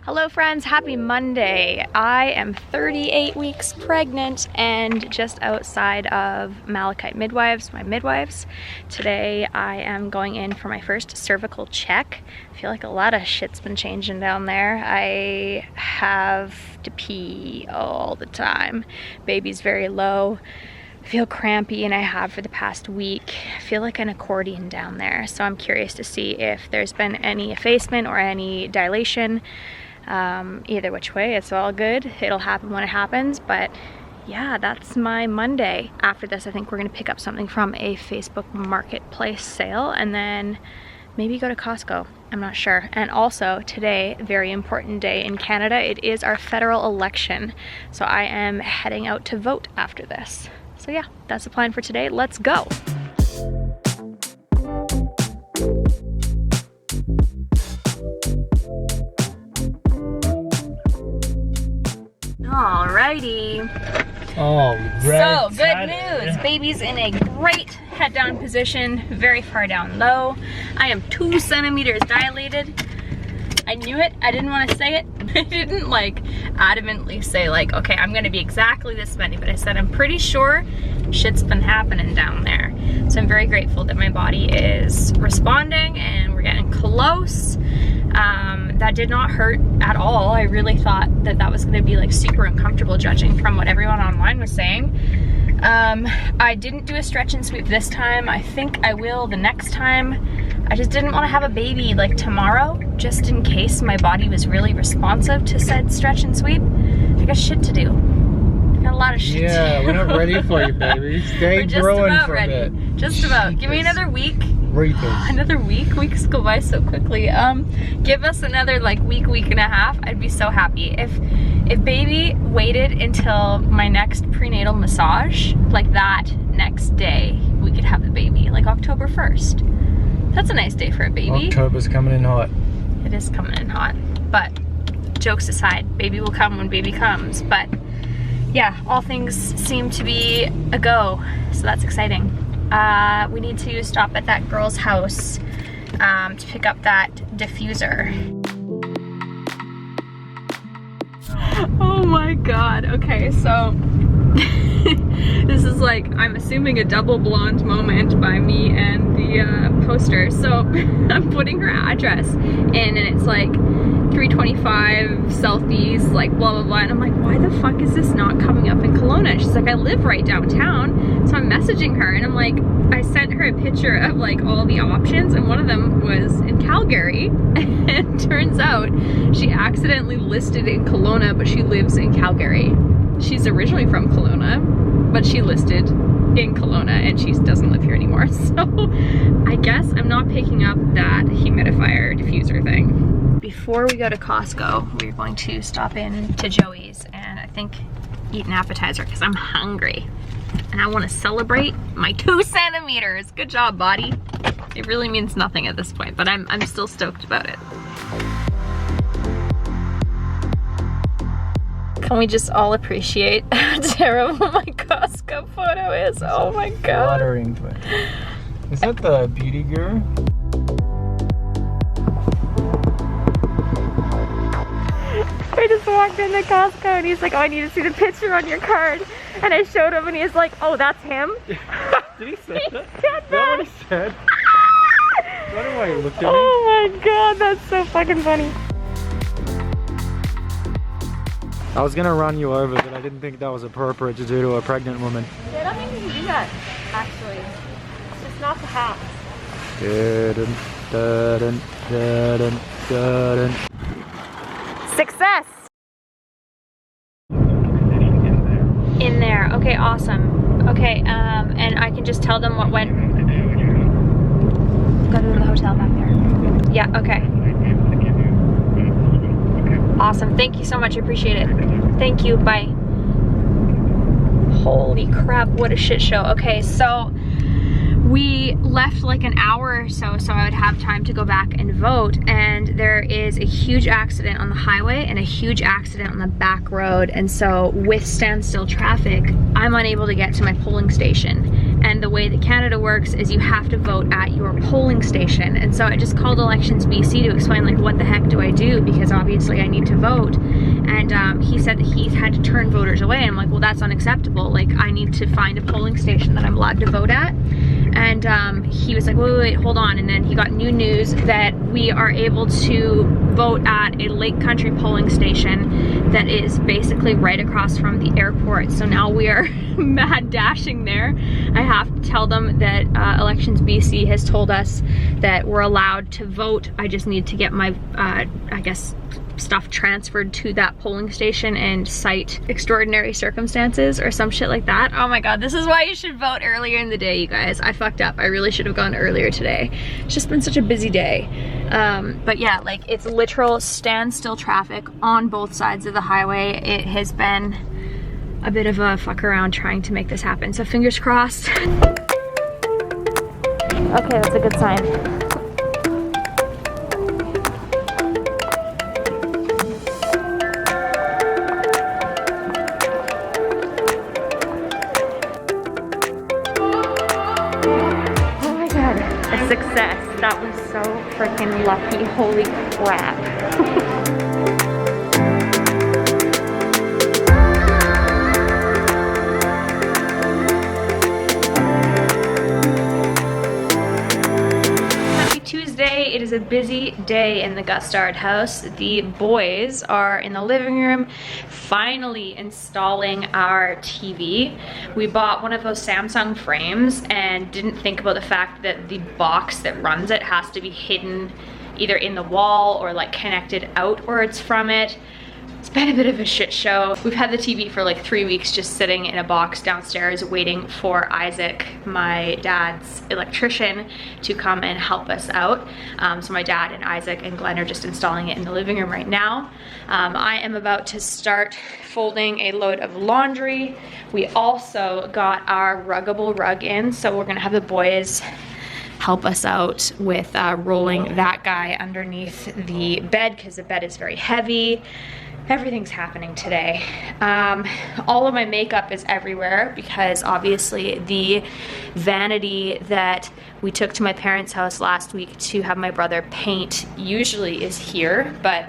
Hello friends, happy Monday. I am 38 weeks pregnant and just outside of Malachite Midwives, my midwives. Today I am going in for my first cervical check. I feel like a lot of shit's been changing down there. I have to pee all the time. Baby's very low. I feel crampy, and I have for the past week. I feel like an accordion down there. So I'm curious to see if there's been any effacement or any dilation. Either which way, it's all good. It'll happen when it happens, but yeah, that's my Monday. After this, I think we're gonna pick up something from a Facebook Marketplace sale and then maybe go to Costco. I'm not sure. And also today, very important day in Canada, it is our federal election. So I am heading out to vote after this. So yeah, that's the plan for today. Let's go. Alrighty. So good news, baby's in a great head down position, very far down low. I am 2 centimeters dilated. I knew it, I didn't want to say it. I didn't like adamantly say like, okay, I'm gonna be exactly this many, but I said I'm pretty sure shit's been happening down there. So I'm very grateful that my body is responding and we're getting close. That did not hurt at all. I really thought that that was gonna be like super uncomfortable, judging from what everyone online was saying. I didn't do a stretch and sweep this time. I think I will the next time. I just didn't want to have a baby like tomorrow, just in case my body was really responsive to said stretch and sweep. I got shit to do. I got a lot of shit to do. Yeah, we're not ready for you, baby. Stay growing for a bit. Just about. Give me another week. Another week? Weeks go by so quickly. Give us another like week and a half. I'd be so happy. If baby waited until my next prenatal massage, like that next day, we could have the baby, like October 1st. That's a nice day for a baby. October's coming in hot. It is coming in hot. But jokes aside, baby will come when baby comes. But yeah, all things seem to be a go. So that's exciting. We need to stop at that girl's house to pick up that diffuser. Oh my god. Okay, so this is like, I'm assuming a double blonde moment by me and the poster. So I'm putting her address in and it's like 325 Southeast, like blah blah blah, and I'm like, why the fuck is this not coming up in Kelowna? She's like, I live right downtown. So I'm messaging her and I'm like, I sent her a picture of like all the options, and one of them was in Calgary, and turns out she accidentally listed in Kelowna, but she lives in Calgary. She's originally from Kelowna, but she listed in Kelowna and she doesn't live here anymore. So I guess I'm not picking up that humidifier diffuser thing. Before we go to Costco, we're going to stop in to Joey's and I think eat an appetizer because I'm hungry. And I want to celebrate my 2 centimeters. Good job, body. It really means nothing at this point, but I'm still stoked about it. Can we just all appreciate how terrible my Costco photo is? Oh my god. Fluttering twin. Is that the beauty guru? I just walked into Costco and he's like, oh, I need to see the picture on your card. And I showed him and he's like, oh, that's him? Did he say that? He said that. What he said? What do I look at me? Oh my god, that's so fucking funny. I was gonna run you over, but I didn't think that was appropriate to do to a pregnant woman. Yeah, I don't think you can do that, actually. It's just not the hat. Success! In there. Okay, awesome. Okay, and I can just tell them what went. Go to the hotel back there. Yeah, okay. Awesome, thank you so much, I appreciate it. Thank you, bye. Holy crap, what a shit show. Okay, so we left like an hour or so I would have time to go back and vote, and there is a huge accident on the highway and a huge accident on the back road, and so with standstill traffic, I'm unable to get to my polling station. And the way that Canada works is you have to vote at your polling station. And so I just called Elections BC to explain like, what the heck do I do? Because obviously I need to vote. And he said that he's had to turn voters away. And I'm like, well, that's unacceptable. Like, I need to find a polling station that I'm allowed to vote at. And he was like, wait, hold on. And then he got new news that we are able to vote at a Lake Country polling station that is basically right across from the airport. So now we are mad dashing there. I have to tell them that Elections BC has told us that we're allowed to vote. I just need to get my, I guess, stuff transferred to that polling station and cite extraordinary circumstances or some shit like that. Oh my god, this is why you should vote earlier in the day, you guys. I fucked up. I really should have gone earlier today. It's just been such a busy day. But yeah, like, it's literal standstill traffic on both sides of the highway. It has been a bit of a fuck around trying to make this happen. So fingers crossed. Okay, that's a good sign. Success. That was so freaking lucky. Holy crap. Tuesday. It is a busy day in the Gustard house. The boys are in the living room finally installing our TV. We bought one of those Samsung frames and didn't think about the fact that the box that runs it has to be hidden either in the wall or like connected outwards from it. It's been a bit of a shit show. We've had the TV for like 3 weeks just sitting in a box downstairs waiting for Isaac, my dad's electrician, to come and help us out. So my dad and Isaac and Glenn are just installing it in the living room right now. I am about to start folding a load of laundry. We also got our ruggable rug in, so we're gonna have the boys help us out with rolling that guy underneath the bed because the bed is very heavy. Everything's happening today. All of my makeup is everywhere because obviously the vanity that we took to my parents' house last week to have my brother paint usually is here, but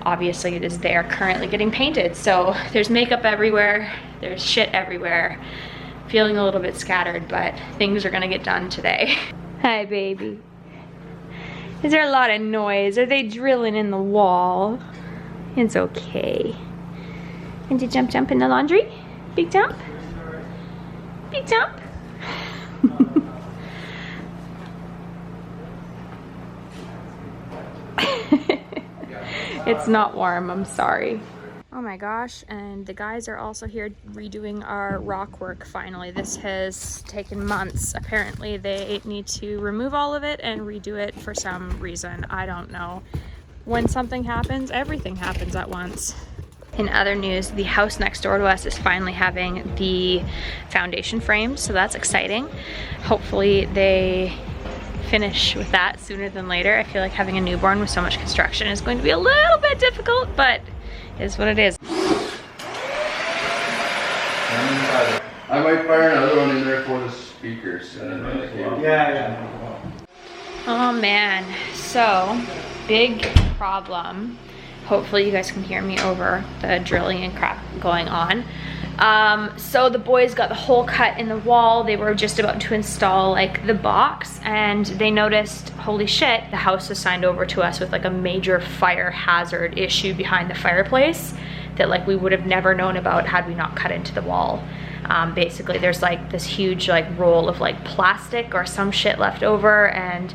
obviously it is there currently getting painted. So there's makeup everywhere, there's shit everywhere. Feeling a little bit scattered, but things are gonna get done today. Hi, baby. Is there a lot of noise? Are they drilling in the wall? It's okay. And you jump in the laundry? Big jump? Big jump? It's not warm, I'm sorry. Oh my gosh, and the guys are also here redoing our rock work finally. This has taken months. Apparently they need to remove all of it and redo it for some reason. I don't know. When something happens, everything happens at once. In other news, the house next door to us is finally having the foundation framed, so that's exciting. Hopefully they finish with that sooner than later. I feel like having a newborn with so much construction is going to be a little bit difficult, but it is what it is. I might fire another one in there for the speakers. Yeah. Oh man, so big problem. Hopefully you guys can hear me over the drilling and crap going on. So the boys got the hole cut in the wall. They were just about to install like the box and they noticed, holy shit, the house was signed over to us with like a major fire hazard issue behind the fireplace that like we would have never known about had we not cut into the wall. Basically there's like this huge like roll of like plastic or some shit left over, and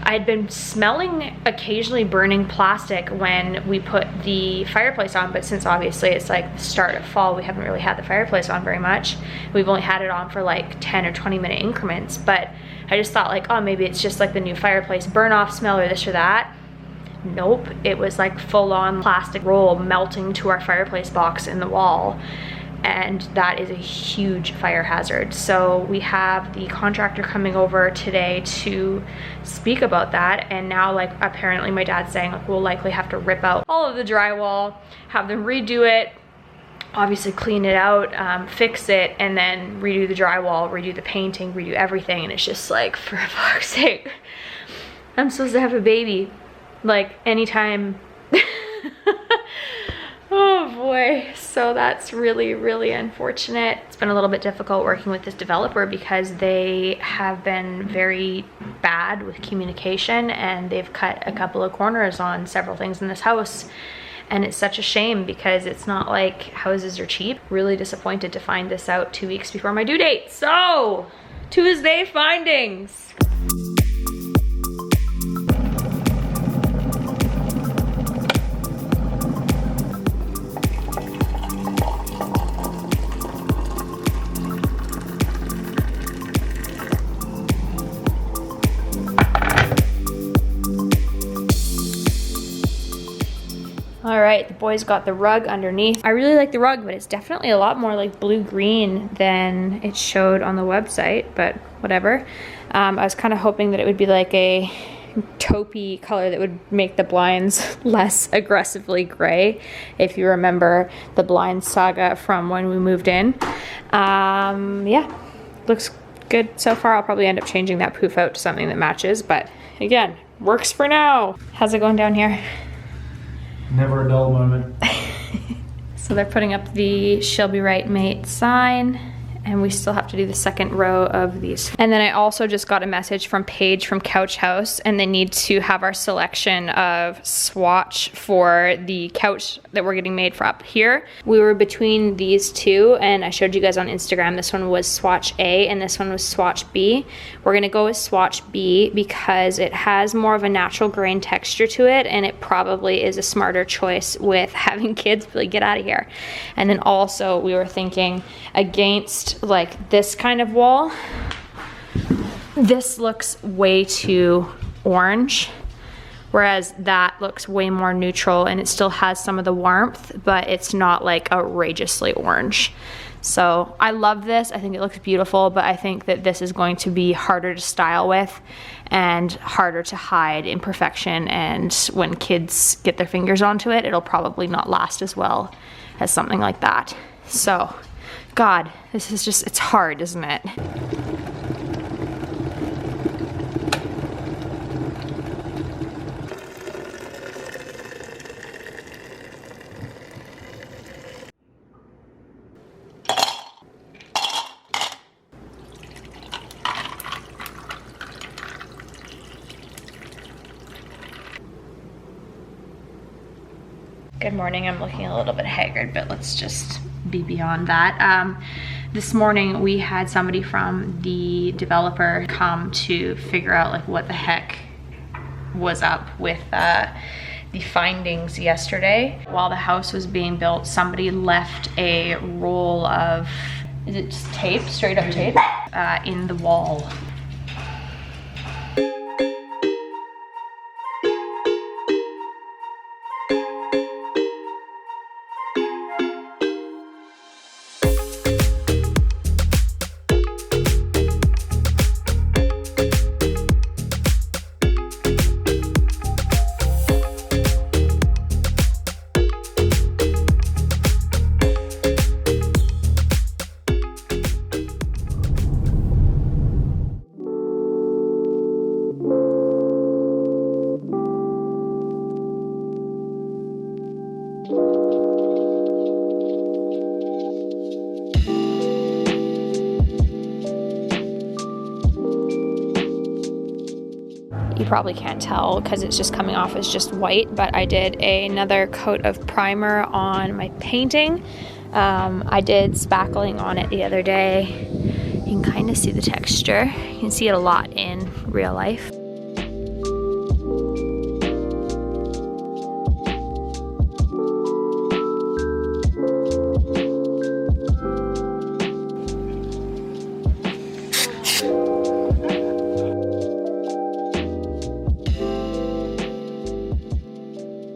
I had been smelling occasionally burning plastic when we put the fireplace on, but since obviously it's like the start of fall, we haven't really had the fireplace on very much. We've only had it on for like 10 or 20 minute increments, but I just thought like, oh, maybe it's just like the new fireplace burn off smell or this or that. Nope, it was like full on plastic roll melting to our fireplace box in the wall. And that is a huge fire hazard. So we have the contractor coming over today to speak about that, and now like apparently my dad's saying like we'll likely have to rip out all of the drywall, have them redo it, obviously clean it out, fix it, and then redo the drywall, redo the painting, redo everything. And it's just like, for fuck's sake, I'm supposed to have a baby like anytime. Oh boy, so that's really, really unfortunate. It's been a little bit difficult working with this developer because they have been very bad with communication, and they've cut a couple of corners on several things in this house. And it's such a shame because it's not like houses are cheap. Really disappointed to find this out 2 weeks before my due date. So, Tuesday findings. All right, the boys got the rug underneath. I really like the rug, but it's definitely a lot more like blue-green than it showed on the website, but whatever. I was kind of hoping that it would be like a taupey color that would make the blinds less aggressively gray, if you remember the blind saga from when we moved in. Yeah, looks good so far. I'll probably end up changing that poof out to something that matches, but again, works for now. How's it going down here? Never a dull moment. So they're putting up the She'll Be Right Mate sign, and we still have to do the second row of these. And then I also just got a message from Paige from Couch House, and they need to have our selection of swatch for the couch that we're getting made for up here. We were between these two, and I showed you guys on Instagram. This one was swatch A, and this one was swatch B. We're gonna go with swatch B because it has more of a natural grain texture to it, and it probably is a smarter choice with having kids be like, get out of here. And then also we were thinking against like this kind of wall, this looks way too orange, whereas that looks way more neutral, and it still has some of the warmth, but it's not like outrageously orange. So I love this. I think it looks beautiful, but I think that this is going to be harder to style with and harder to hide imperfection, and when kids get their fingers onto it, it'll probably not last as well as something like that. So God, this is just, it's hard, isn't it? Good morning. I'm looking a little bit haggard, but let's just be beyond that. This morning we had somebody from the developer come to figure out like what the heck was up with the findings yesterday. While the house was being built, somebody left a roll of, is it just tape, straight up tape, in the wall. You probably can't tell because it's just coming off as just white, but I did another coat of primer on my painting. I did spackling on it the other day. You can kind of see the texture. You can see it a lot in real life.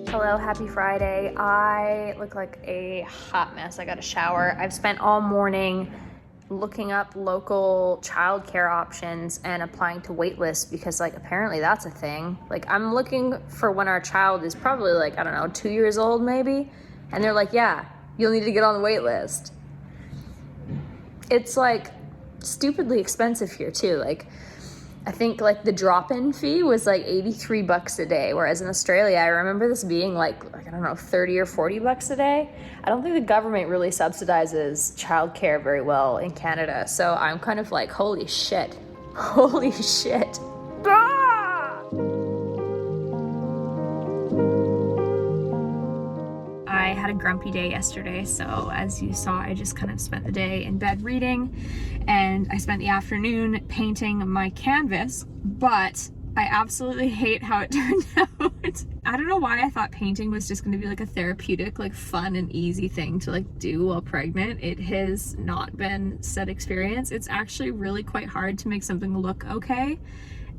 Hello, happy Friday. I look like a hot mess. I got a shower. I've spent all morning looking up local childcare options and applying to wait lists because like apparently that's a thing. Like I'm looking for when our child is probably like, I don't know, 2 years old maybe. And they're like, yeah, you'll need to get on the wait list. It's like stupidly expensive here too. Like, I think like the drop-in fee was like $83 a day, whereas in Australia, I remember this being like I don't know, 30 or 40 bucks a day. I don't think the government really subsidizes childcare very well in Canada, so I'm kind of like, holy shit. Holy shit. Ah! I had a grumpy day yesterday, so as you saw, I just kind of spent the day in bed reading, and I spent the afternoon painting my canvas, but I absolutely hate how it turned out. I don't know why I thought painting was just gonna be like a therapeutic, like fun and easy thing to like do while pregnant. It has not been said experience. It's actually really quite hard to make something look okay.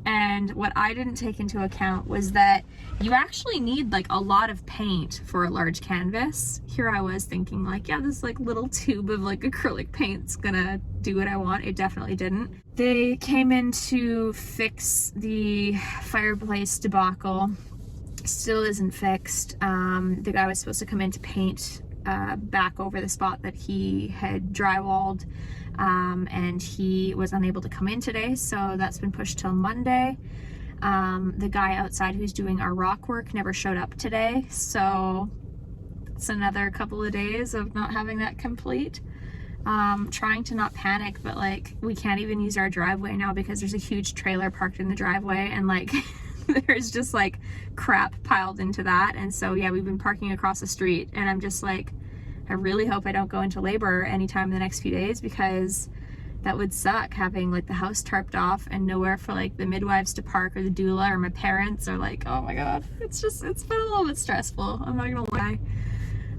And what I didn't take into account was that you actually need like a lot of paint for a large canvas. Here I was thinking like, yeah, this like little tube of like acrylic paint's gonna do what I want. It definitely didn't. They came in to fix the fireplace debacle. Still isn't fixed. The guy was supposed to come in to paint back over the spot that he had drywalled. And he was unable to come in today, so that's been pushed till Monday. The guy outside who's doing our rock work never showed up today, so it's another couple of days of not having that complete. Trying to not panic, but like we can't even use our driveway now because there's a huge trailer parked in the driveway, and like there's just like crap piled into that. And so yeah, we've been parking across the street, and I'm just like, I really hope I don't go into labor anytime in the next few days, because that would suck, having like the house tarped off and nowhere for like the midwives to park, or the doula, or my parents, or like, oh my god, it's been a little bit stressful, I'm not gonna lie.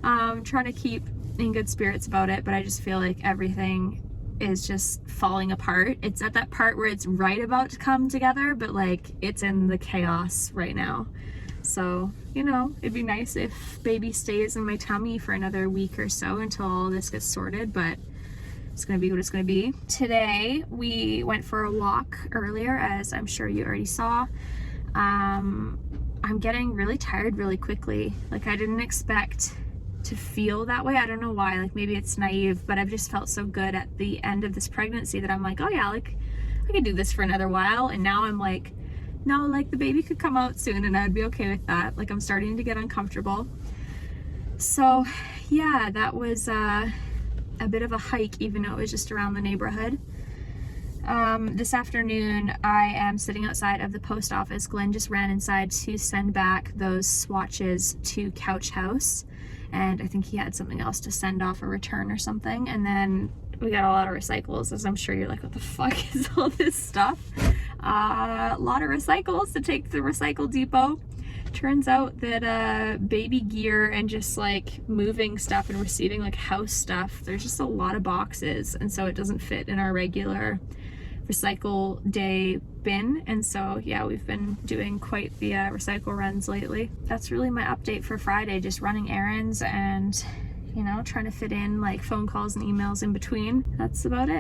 I'm trying to keep in good spirits about it, but I just feel like everything is just falling apart. It's at that part where it's right about to come together, but like it's in the chaos right now. So, you know, it'd be nice if baby stays in my tummy for another week or so until all this gets sorted, but it's gonna be what it's gonna be. Today, we went for a walk earlier, as I'm sure you already saw. I'm getting really tired really quickly. Like, I didn't expect to feel that way. I don't know why, like maybe it's naive, but I've just felt so good at the end of this pregnancy that I'm like, oh yeah, like I could do this for another while. And now I'm like, no, like the baby could come out soon and I'd be okay with that. Like I'm starting to get uncomfortable. So yeah, that was a bit of a hike, even though it was just around the neighborhood. This afternoon I am sitting outside of the post office. Glenn just ran inside to send back those swatches to Couch House, and I think he had something else to send off, a return or something. And then we got a lot of recycles, as I'm sure you're like, what the fuck is all this stuff? A lot of recycles to take to the recycle depot. Turns out that baby gear and just like moving stuff and receiving like house stuff, there's just a lot of boxes, and so it doesn't fit in our regular recycle day bin. And so yeah, we've been doing quite the recycle runs lately. That's really my update for Friday, just running errands and, you know, trying to fit in like phone calls and emails in between. That's about it.